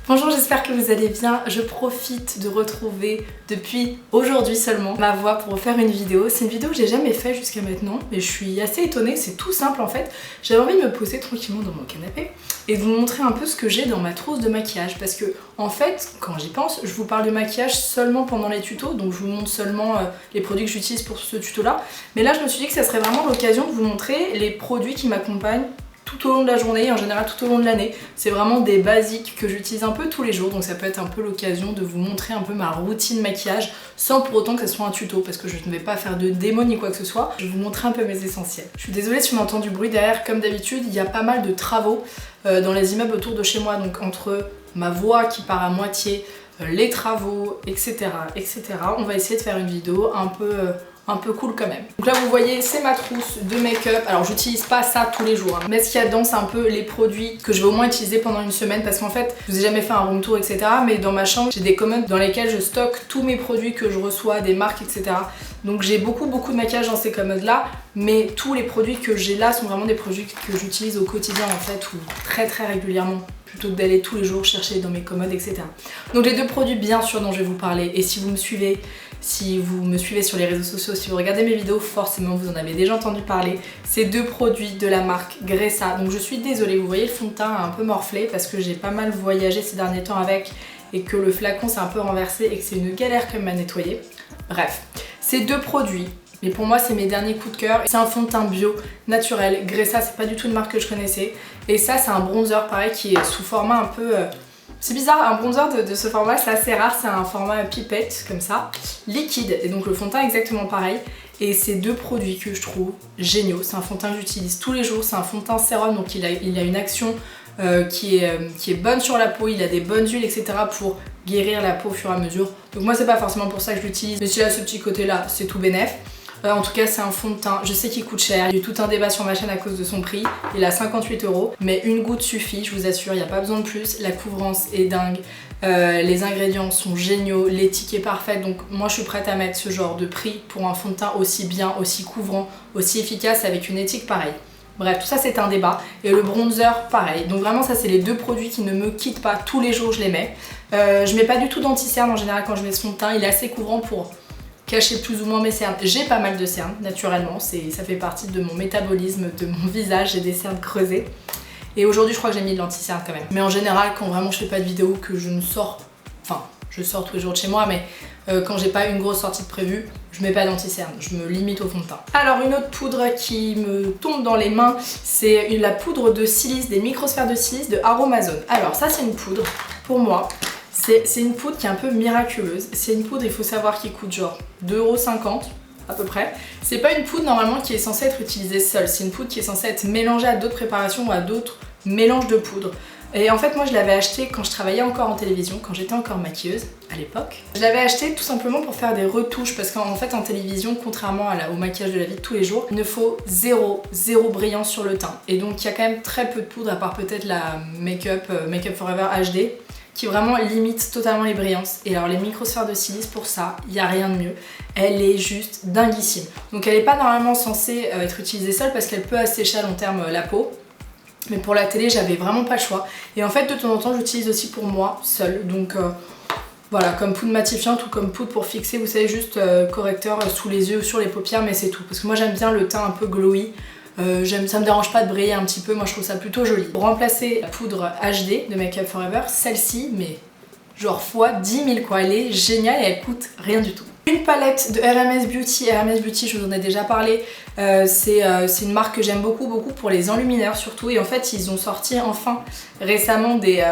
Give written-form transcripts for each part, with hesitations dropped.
Bonjour, j'espère que vous allez bien. Je profite de retrouver depuis aujourd'hui seulement ma voix pour faire une vidéo. C'est une vidéo que j'ai jamais fait jusqu'à maintenant et je suis assez étonnée, c'est tout simple en fait. J'avais envie de me poser tranquillement dans mon canapé et de vous montrer un peu ce que j'ai dans ma trousse de maquillage parce que en fait, quand j'y pense, je vous parle de maquillage seulement pendant les tutos, donc je vous montre seulement les produits que j'utilise pour ce tuto là. Mais là je me suis dit que ça serait vraiment l'occasion de vous montrer les produits qui m'accompagnent tout au long de la journée et en général tout au long de l'année. C'est vraiment des basiques que j'utilise un peu tous les jours, donc ça peut être un peu l'occasion de vous montrer un peu ma routine maquillage sans pour autant que ce soit un tuto parce que je ne vais pas faire de démo ni quoi que ce soit. Je vais vous montrer un peu mes essentiels. Je suis désolée si on entend du bruit derrière, comme d'habitude il y a pas mal de travaux dans les immeubles autour de chez moi, donc entre ma voix qui part à moitié, les travaux, etc. etc. On va essayer de faire une vidéo un peu cool quand même. Donc là vous voyez c'est ma trousse de make-up. Alors j'utilise pas ça tous les jours hein. Mais ce qu'il y a dedans c'est un peu les produits que je vais au moins utiliser pendant une semaine parce qu'en fait je vous ai jamais fait un room tour etc. Mais dans ma chambre j'ai des commodes dans lesquelles je stocke tous mes produits que je reçois, des marques etc. Donc j'ai beaucoup de maquillage dans ces commodes là. Mais tous les produits que j'ai là sont vraiment des produits que j'utilise au quotidien en fait ou très régulièrement, plutôt que d'aller tous les jours chercher dans mes commodes etc. Donc les deux produits bien sûr dont je vais vous parler, et si vous me suivez sur les réseaux sociaux, si vous regardez mes vidéos, forcément vous en avez déjà entendu parler, c'est deux produits de la marque Gressa. Donc je suis désolée, vous voyez le fond de teint a un peu morflé parce que j'ai pas mal voyagé ces derniers temps avec et que le flacon s'est un peu renversé et que c'est une galère quand même à nettoyer. Bref, ces deux produits, mais pour moi c'est mes derniers coups de cœur. C'est un fond de teint bio, naturel, Gressa, c'est pas du tout une marque que je connaissais. Et ça c'est un bronzer pareil qui est sous format un peu... C'est bizarre, un bronzer de ce format c'est assez rare, c'est un format pipette comme ça, liquide, et donc le fond de teint est exactement pareil. Et c'est deux produits que je trouve géniaux, c'est un fond de teint que j'utilise tous les jours, c'est un fond de teint sérum, donc il a une action qui est bonne sur la peau, il a des bonnes huiles etc. pour guérir la peau au fur et à mesure. Donc moi c'est pas forcément pour ça que je l'utilise, mais s'il a ce petit côté là, c'est tout bénef. En tout cas c'est un fond de teint, je sais qu'il coûte cher, il y a eu tout un débat sur ma chaîne à cause de son prix, il a 58 €, mais une goutte suffit, je vous assure, il n'y a pas besoin de plus, la couvrance est dingue, les ingrédients sont géniaux, l'éthique est parfaite, donc moi je suis prête à mettre ce genre de prix pour un fond de teint aussi bien, aussi couvrant, aussi efficace avec une éthique pareille. Bref, tout ça c'est un débat, et le bronzer pareil, donc vraiment ça c'est les deux produits qui ne me quittent pas, tous les jours je les mets. Je mets pas du tout d'anti-cerne en général quand je mets ce fond de teint, il est assez couvrant pour cacher plus ou moins mes cernes. J'ai pas mal de cernes naturellement, ça fait partie de mon métabolisme, de mon visage, j'ai des cernes creusées. Et aujourd'hui je crois que j'ai mis de l'anti-cerne quand même. Mais en général quand vraiment je fais pas de vidéo, que je ne sors, enfin je sors tous les jours de chez moi, mais quand j'ai pas une grosse sortie de prévue, je mets pas d'anti-cerne, je me limite au fond de teint. Alors une autre poudre qui me tombe dans les mains, c'est la poudre de silice, des microsphères de silice de Aromazone. Alors ça c'est une poudre, pour moi, c'est une poudre qui est un peu miraculeuse. C'est une poudre, il faut savoir, qui coûte genre 2,50 € à peu près. C'est pas une poudre normalement qui est censée être utilisée seule, c'est une poudre qui est censée être mélangée à d'autres préparations ou à d'autres mélanges de poudre. Et en fait moi je l'avais acheté quand je travaillais encore en télévision, quand j'étais encore maquilleuse à l'époque. Je l'avais acheté tout simplement pour faire des retouches parce qu'en fait en télévision, contrairement au maquillage de la vie de tous les jours, il ne faut zéro brillance sur le teint. Et donc il y a quand même très peu de poudre à part peut-être la Make-up Forever HD qui vraiment limite totalement les brillances. Et alors les microsphères de silice, pour ça, il n'y a rien de mieux. Elle est juste dinguissime. Donc elle n'est pas normalement censée être utilisée seule parce qu'elle peut assécher à long terme la peau. Mais pour la télé, j'avais vraiment pas le choix. Et en fait, de temps en temps, j'utilise aussi pour moi, seule. Donc voilà, comme poudre matifiante ou comme poudre pour fixer, vous savez, juste correcteur sous les yeux ou sur les paupières, mais c'est tout. Parce que moi j'aime bien le teint un peu glowy. Ça me dérange pas de briller un petit peu, moi je trouve ça plutôt joli. Pour remplacer la poudre HD de Make Up Forever, celle-ci, mais genre fois 10 000 quoi, elle est géniale et elle coûte rien du tout. Une palette de RMS Beauty. RMS Beauty, je vous en ai déjà parlé, c'est une marque que j'aime beaucoup pour les enlumineurs surtout, et en fait ils ont sorti enfin récemment des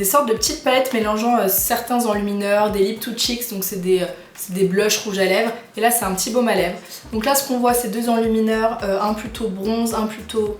sortes de petites palettes mélangeant certains enlumineurs, des lip to cheeks, donc c'est des blushs rouges à lèvres, et là c'est un petit baume à lèvres. Donc là ce qu'on voit c'est deux enlumineurs, un plutôt bronze, un plutôt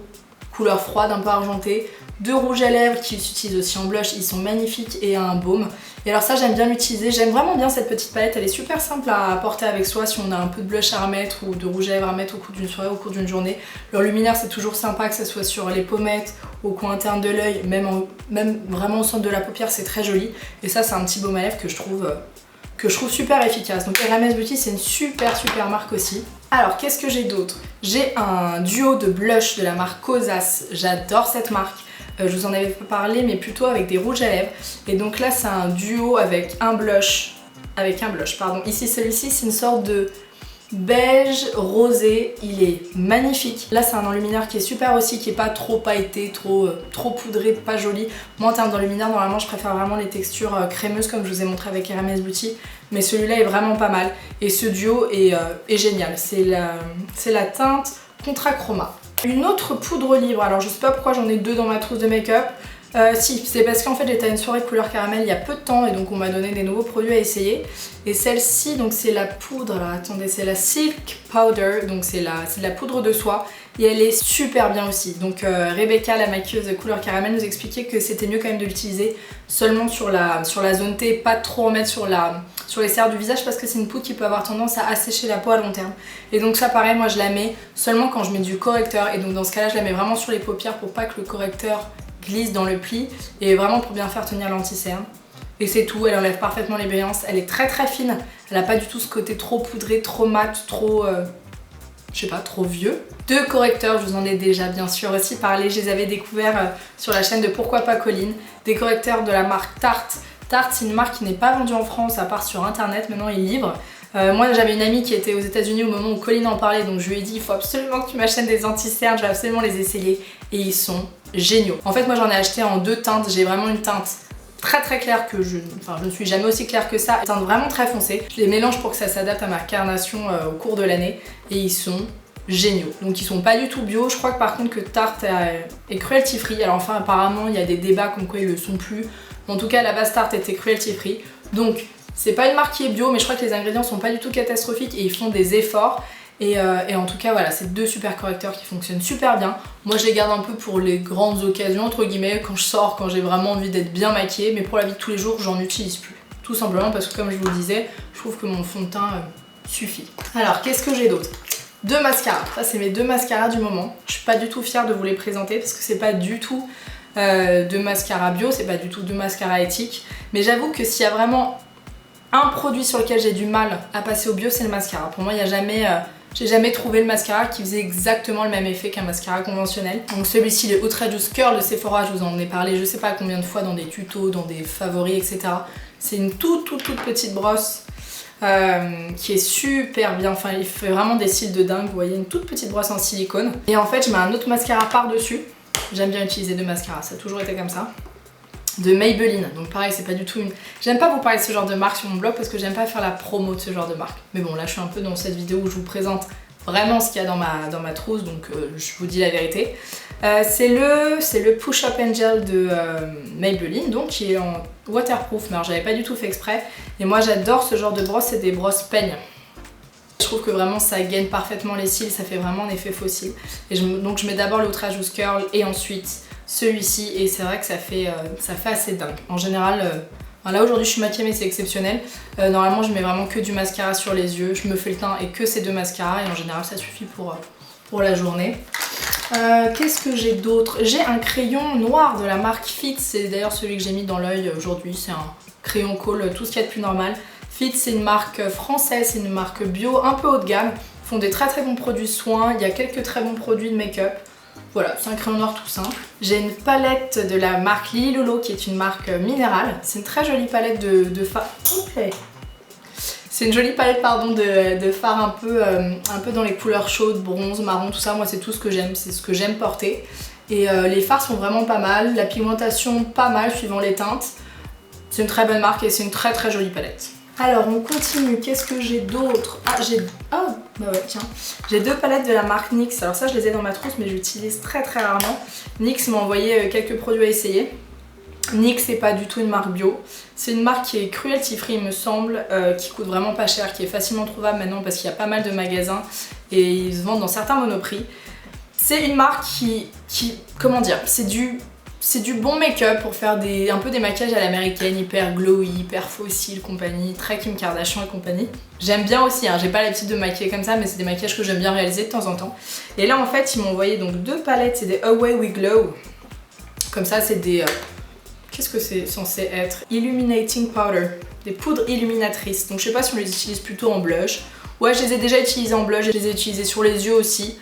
couleur froide, un peu argenté, deux rouges à lèvres qui s'utilisent aussi en blush, ils sont magnifiques, et un baume. Et alors ça j'aime bien l'utiliser, j'aime vraiment bien cette petite palette, elle est super simple à porter avec soi si on a un peu de blush à remettre ou de rouge à lèvres à mettre au cours d'une soirée, au cours d'une journée. L'enluminaire c'est toujours sympa, que ce soit sur les pommettes, au coin interne de l'œil, même vraiment au centre de la paupière, c'est très joli. Et ça c'est un petit baume à lèvres que je trouve super efficace. Donc RMS Beauty c'est une super marque aussi. Alors qu'est-ce que j'ai d'autre? J'ai un duo de blush de la marque Kosas, j'adore cette marque. je vous en avais pas parlé, mais plutôt avec des rouges à lèvres. Et donc là c'est un duo avec un blush, pardon. Ici celui-ci c'est une sorte de beige rosé, il est magnifique. Là c'est un enlumineur qui est super aussi, qui est pas trop pailleté, trop poudré, pas joli. Moi en termes d'enlumineur normalement je préfère vraiment les textures crémeuses comme je vous ai montré avec Hermès Beauty, mais celui-là est vraiment pas mal et ce duo est génial. C'est la teinte Contra Chroma. Une autre poudre libre, alors je sais pas pourquoi j'en ai deux dans ma trousse de make-up. Si, c'est parce qu'en fait j'étais à une soirée couleur caramel il y a peu de temps et donc on m'a donné des nouveaux produits à essayer. Et celle-ci, donc c'est la poudre, alors attendez, c'est la Silk Powder, donc c'est de la poudre de soie et elle est super bien aussi. Donc Rebecca, la maquilleuse de couleur caramel, nous expliquait que c'était mieux quand même de l'utiliser seulement sur la zone T, pas trop en mettre sur les cernes du visage parce que c'est une poudre qui peut avoir tendance à assécher la peau à long terme. Et donc ça pareil, moi je la mets seulement quand je mets du correcteur et donc dans ce cas là je la mets vraiment sur les paupières pour pas que le correcteur glisse dans le pli et vraiment pour bien faire tenir l'anti-cerne. Et c'est tout, elle enlève parfaitement les brillances, elle est très très fine, elle a pas du tout ce côté trop poudré, trop mat, trop je sais pas, trop vieux. Deux correcteurs, je vous en ai déjà bien sûr aussi parlé, je les avais découverts sur la chaîne de Pourquoi pas Colline, des correcteurs de la marque Tarte. Tarte c'est une marque qui n'est pas vendue en France à part sur internet, maintenant il est libre. Moi j'avais une amie qui était aux États-Unis au moment où Colline en parlait, donc je lui ai dit il faut absolument que tu m'achètes des anti-cernes, je vais absolument les essayer et ils sont géniaux. En fait moi j'en ai acheté en deux teintes, j'ai vraiment une teinte très très claire que je ne suis jamais aussi claire que ça, une teinte vraiment très foncée. Je les mélange pour que ça s'adapte à ma carnation au cours de l'année et ils sont géniaux. Donc ils sont pas du tout bio, je crois que par contre que Tarte est cruelty free, alors enfin apparemment il y a des débats comme quoi ils le sont plus, en tout cas la base Tarte était cruelty free, donc c'est pas une marque qui est bio mais je crois que les ingrédients sont pas du tout catastrophiques et ils font des efforts. Et en tout cas voilà, c'est deux super correcteurs qui fonctionnent super bien. Moi je les garde un peu pour les grandes occasions entre guillemets, quand je sors, quand j'ai vraiment envie d'être bien maquillée, mais pour la vie de tous les jours j'en utilise plus. Tout simplement parce que comme je vous le disais, je trouve que mon fond de teint suffit. Alors qu'est-ce que j'ai d'autre? Deux mascaras, ça c'est mes deux mascaras du moment. Je suis pas du tout fière de vous les présenter parce que c'est pas du tout de mascara bio, c'est pas du tout de mascara éthique. Mais j'avoue que s'il y a vraiment un produit sur lequel j'ai du mal à passer au bio, c'est le mascara. Pour moi il n'y a jamais... j'ai jamais trouvé le mascara qui faisait exactement le même effet qu'un mascara conventionnel. Donc celui-ci, le Ultra Juice Curl de Sephora, je vous en ai parlé je sais pas combien de fois dans des tutos, dans des favoris, etc. C'est une toute petite brosse qui est super bien, enfin il fait vraiment des cils de dingue, vous voyez, une toute petite brosse en silicone. Et en fait je mets un autre mascara par-dessus. J'aime bien utiliser deux mascaras, ça a toujours été comme ça. De Maybelline, donc pareil c'est pas du tout une... J'aime pas vous parler de ce genre de marque sur mon blog parce que j'aime pas faire la promo de ce genre de marque. Mais bon là je suis un peu dans cette vidéo où je vous présente vraiment ce qu'il y a dans ma trousse, donc je vous dis la vérité. C'est le Push Up Angel de Maybelline, donc qui est en waterproof, mais alors j'avais pas du tout fait exprès. Et moi j'adore ce genre de brosse, c'est des brosses peignes. Je trouve que vraiment ça gaine parfaitement les cils, ça fait vraiment un effet faux cils. Et donc je mets d'abord le Ultra Juice Curl et ensuite celui-ci, et c'est vrai que ça fait assez dingue. En général, là aujourd'hui je suis maquillée mais c'est exceptionnel. Normalement je mets vraiment que du mascara sur les yeux, je me fais le teint et que ces deux mascaras et en général ça suffit pour la journée. Qu'est-ce que j'ai d'autre? J'ai un crayon noir de la marque Fit, c'est d'ailleurs celui que j'ai mis dans l'œil aujourd'hui, c'est un crayon colle, tout ce qu'il y a de plus normal. Fit c'est une marque française, c'est une marque bio un peu haut de gamme, ils font des très bons produits soins, il y a quelques très bons produits de make-up. Voilà, c'est un crayon noir tout simple. J'ai une palette de la marque Lily Lolo qui est une marque minérale. C'est une très jolie palette de fard. Okay. C'est une jolie palette pardon, de fard un peu dans les couleurs chaudes, bronze, marron, tout ça. Moi c'est tout ce que j'aime, c'est ce que j'aime porter. Et les fards sont vraiment pas mal, la pigmentation pas mal suivant les teintes. C'est une très bonne marque et c'est une très jolie palette. Alors on continue, qu'est-ce que j'ai d'autre? Bah ouais tiens, j'ai deux palettes de la marque NYX, alors ça je les ai dans ma trousse mais j'utilise très rarement. NYX m'a envoyé quelques produits à essayer. NYX c'est pas du tout une marque bio, c'est une marque qui est cruelty free il me semble, qui coûte vraiment pas cher, qui est facilement trouvable maintenant parce qu'il y a pas mal de magasins et ils se vendent dans certains monoprix. C'est une marque qui comment dire, c'est du bon make-up pour faire un peu des maquillages à l'américaine, hyper glowy, hyper fossile, compagnie, très Kim Kardashian et compagnie. J'aime bien aussi, hein, j'ai pas l'habitude de maquiller comme ça, mais c'est des maquillages que j'aime bien réaliser de temps en temps. Et là en fait ils m'ont envoyé donc deux palettes, c'est des Away We Glow. Comme ça c'est des... qu'est-ce que c'est censé être? Illuminating Powder, des poudres illuminatrices. Donc je sais pas si on les utilise plutôt en blush. Ouais je les ai déjà utilisées en blush, je les ai utilisées sur les yeux aussi.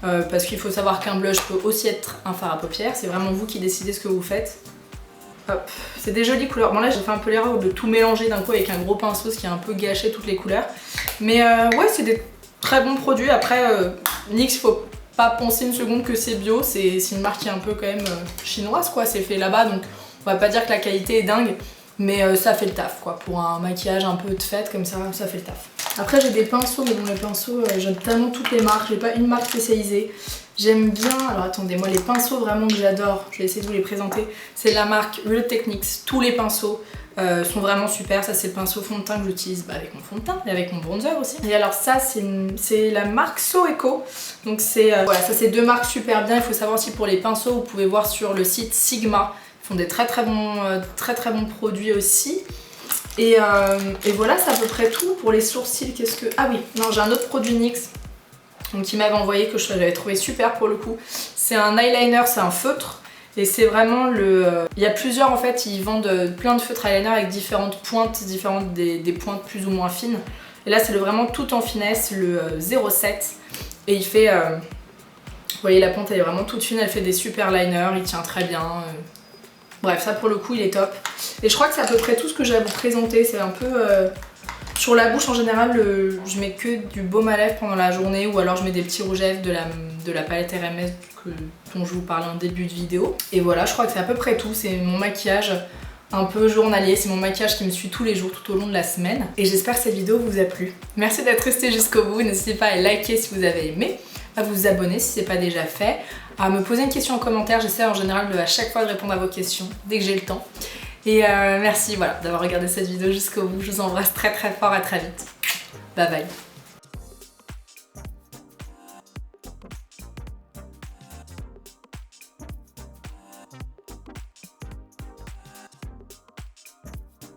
parce qu'il faut savoir qu'un blush peut aussi être un fard à paupières, c'est vraiment vous qui décidez ce que vous faites. Hop, c'est des jolies couleurs. Bon là j'ai fait un peu l'erreur de tout mélanger d'un coup avec un gros pinceau, ce qui a un peu gâché toutes les couleurs. Mais ouais, c'est des très bons produits. Après, NYX, faut pas penser une seconde que c'est bio, c'est une marque qui est un peu quand même chinoise quoi, c'est fait là-bas, donc on va pas dire que la qualité est dingue, mais ça fait le taf quoi, pour un maquillage un peu de fête comme ça fait le taf. Après j'ai des pinceaux, mais bon les pinceaux, j'aime tellement toutes les marques, j'ai pas une marque spécialisée. J'aime bien, alors attendez, moi les pinceaux vraiment que j'adore, je vais essayer de vous les présenter, c'est la marque Real Techniques, tous les pinceaux sont vraiment super. Ça c'est le pinceau fond de teint que j'utilise avec mon fond de teint et avec mon bronzer aussi. Et alors ça c'est la marque So Eco, donc c'est voilà, ça c'est deux marques super bien. Il faut savoir aussi pour les pinceaux, vous pouvez voir sur le site Sigma, ils font des très bons produits aussi. Et voilà, c'est à peu près tout. Pour les sourcils, qu'est-ce que... Ah oui, non, j'ai un autre produit NYX donc, il m'avait envoyé, que j'avais trouvé super pour le coup. C'est un eyeliner, c'est un feutre. Et c'est vraiment le... Il y a plusieurs en fait, ils vendent plein de feutres eyeliner avec différentes pointes, des pointes plus ou moins fines. Et là c'est vraiment tout en finesse, le 07. Et il fait... Vous voyez la pointe elle est vraiment toute fine, elle fait des super liners, il tient très bien. Bref, ça pour le coup il est top. Et je crois que c'est à peu près tout ce que j'ai à vous présenter, c'est un peu... Sur la bouche en général, je mets que du baume à lèvres pendant la journée, ou alors je mets des petits rouges à lèvres de la palette RMS dont je vous parlais en début de vidéo. Et voilà, je crois que c'est à peu près tout, c'est mon maquillage un peu journalier, c'est mon maquillage qui me suit tous les jours tout au long de la semaine. Et j'espère que cette vidéo vous a plu. Merci d'être resté jusqu'au bout, n'hésitez pas à liker si vous avez aimé, à vous abonner si ce n'est pas déjà fait, à me poser une question en commentaire, j'essaie en général à chaque fois de répondre à vos questions dès que j'ai le temps. Et merci voilà, d'avoir regardé cette vidéo jusqu'au bout, je vous embrasse très fort, à très vite. Bye bye.